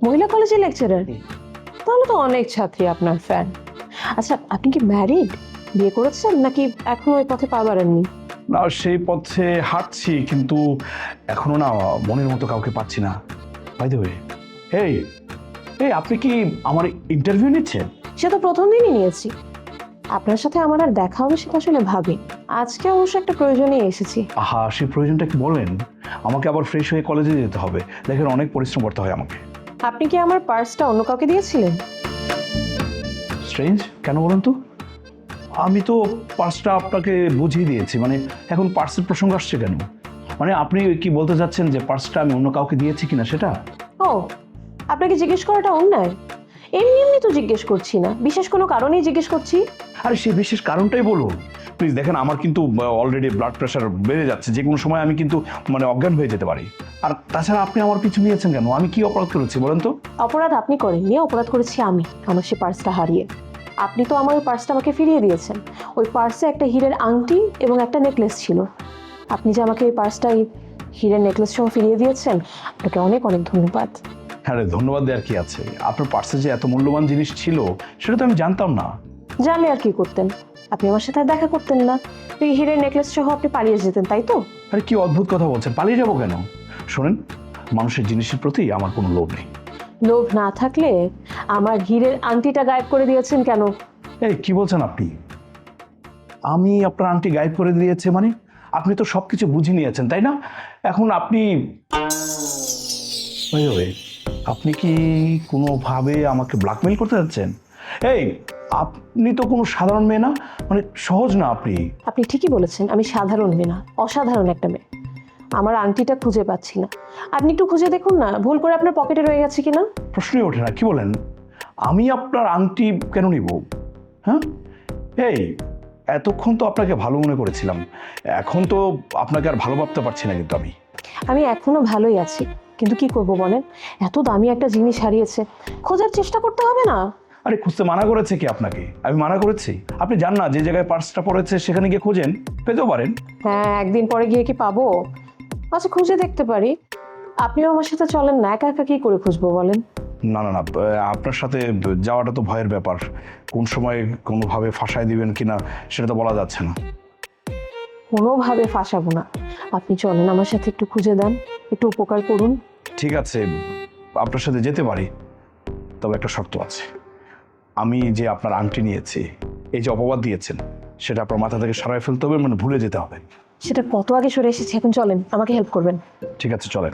মহিলা কলেজের লেকচারার? তাহলে তো অনেক ছাত্রী আপনার ফ্যান। আচ্ছা, আপনি কি ম্যারিড? বিয়ে করেছেন নাকি এখনো ওই পথে পা বাড়াননি? না, সেই পথে হাঁটছি, কিন্তু এখনো না মনের মতো কাউকে পাচ্ছি না। বাই দ্য ওয়ে, এই এই আপনি কি আমার ইন্টারভিউ নিচ্ছেন? সে তো প্রথম দিনই নিয়েছি। আপনার সাথে আমার আর দেখা হবে সেটা আসলে ভাবি। আজকে অবশ্য একটা প্রয়োজনে এসেছি। আহা, সেই প্রয়োজনটা কি বলেন? আমাকে আবার ফ্রেশ হয়ে কলেজে যেতে হবে, দেখেন অনেক পরিশ্রম করতে হয় আমাকে। আপনি কি আমার পার্সটা অন্য কাউকে দিয়েছিলেন? স্ট্রেঞ্জ, কেন বলেন তো? আমি তো পার্সটা আপনাকে বুঝিয়ে দিয়েছি, মানে এখন পার্সের প্রসঙ্গ আসছে কেন? মানে আপনি কি বলতে চাচ্ছেন যে পার্সটা আমি অন্য কাউকে দিয়েছি কিনা সেটা? ও, আপনাকে জিজ্ঞেস করাটা অন্যায়। এমনি এমনি তো জিজ্ঞেস করছি না, বিশেষ কোনো কারণেই জিজ্ঞেস করছি। আরে সেই বিশেষ কারণটাই বলুন প্লিজ। দেখেন আমার কিন্তু অলরেডি ব্লাড প্রেশার বেড়ে যাচ্ছে, যে কোনো সময় আমি কিন্তু মানে অজ্ঞান হয়ে যেতে পারি। আর তাছাড়া আপনি আমার পিছু নিয়েছেন কেন? আমি কি অপরাধ করেছি বলেন তো? অপরাধ আপনি করেননি, অপরাধ করেছি আমি, আমার সে পার্সটা হারিয়ে। আপনি তো আমার ওই পার্সটা আমাকে ফিরিয়ে দিয়েছেন। ওই পার্সে একটা হীরের আংটি এবং একটা নেকলেস ছিল। আপনি যে আমাকে এই পার্সটা এই হীরের নেকলেস সহ ফিরিয়ে দিয়েছেন, আপনাকে অনেক অনেক ধন্যবাদ। হ্যাঁ রে, ধন্যবাদ দেওয়ার কি আছে? আপনার পার্সে যে এত মূল্যবান জিনিস ছিল সেটা তো আমি জানতাম না। জানলে আর কি করতেন? আপনি আমার সাথে আর দেখা করতেন না। এই হীরের নেকলেস সহ আপনি পালিয়ে যেতেন, তাই তো? আরে কি অদ্ভুত কথা বলছেন, পালিয়ে যাবো কেন? শোনেন, মানুষের জিনিসের প্রতি আমার কোনো লোভ নেই। লোভ না থাকলে আমার হীরের আংটিটা গায়েব করে দিয়েছেন কেন? এই কি বলছেন আপনি? আমি আপনার আন্টি গায়েব করে দিয়েছে মানে? আপনি তো সবকিছু বুঝে নিয়েছেন তাই না? এখন আপনি ওই ওই, আপনি কি কোনোভাবে আমাকে ব্ল্যাকমেল করতে যাচ্ছেন? এই, আপনি তো কোনো সাধারণ মেয়ে না, মানে সহজ না আপনি। আপনি ঠিকই বলেছেন, আমি সাধারণ মেয়ে না, অসাধারণ একটা মেয়ে। আমার আংটিটা খুঁজে পাচ্ছি না। আপনি একটু খুঁজে দেখুন না, ভুল করে আপনার পকেটে রয়ে গেছে কিনা। প্রশ্নই ওঠে না, কি বলেন? আমি আপনার আংটি কেন নিব? হ্যাঁ, এই এতক্ষণ তো আপনাকে ভালো মনে করেছিলাম, এখন তো আপনাকে আর ভালো ভাবতে পারছি না কিন্তু আমি। আমি এখনো ভালোই আছি, কিন্তু কি করব বলেন? এত দামি একটা জিনিস হারিয়েছে, খোঁজার চেষ্টা করতে হবে না? আরে খুঁজতে মানা করেছে কি আপনাকে? আমি মানা করেছি? আপনি যান না, যে জায়গায় পার্সটা পড়েছে সেখানে গিয়ে খোঁজেন, পেতেও পারেন। হ্যাঁ, একদিন পরে গিয়ে কি পাবো? আচ্ছা, খুঁজে দেখতে পারি। আপনিও আমার সাথে চলেন না, একা একা কি করে খুঁজবো বলেন? না না না, আপনার সাথে যাওয়াটা তো ভয়ের ব্যাপার। কোন সময় কোনোভাবে ফাঁসায় দিবেন কিনা সেটা তো বলা যাচ্ছে না। কোনোভাবে ফাঁসাবো না। আপনি চলেন আমার সাথে, একটু খুঁজে দেন, একটু উপকার করুন। ঠিক আছে, আপনার সাথে যেতে পারি, তবে একটা শর্ত আছে। আমি যে আপনার আংটি নিয়েছি, এই যে অপবাদ দিয়েছেন, সেটা আপনার মাথা থেকে সরাই ফেলতে হবে, মানে ভুলে যেতে হবে। সেটা কত আগে সরে এসেছে, এখন চলেন, আমাকে হেল্প করবেন। ঠিক আছে, চলেন।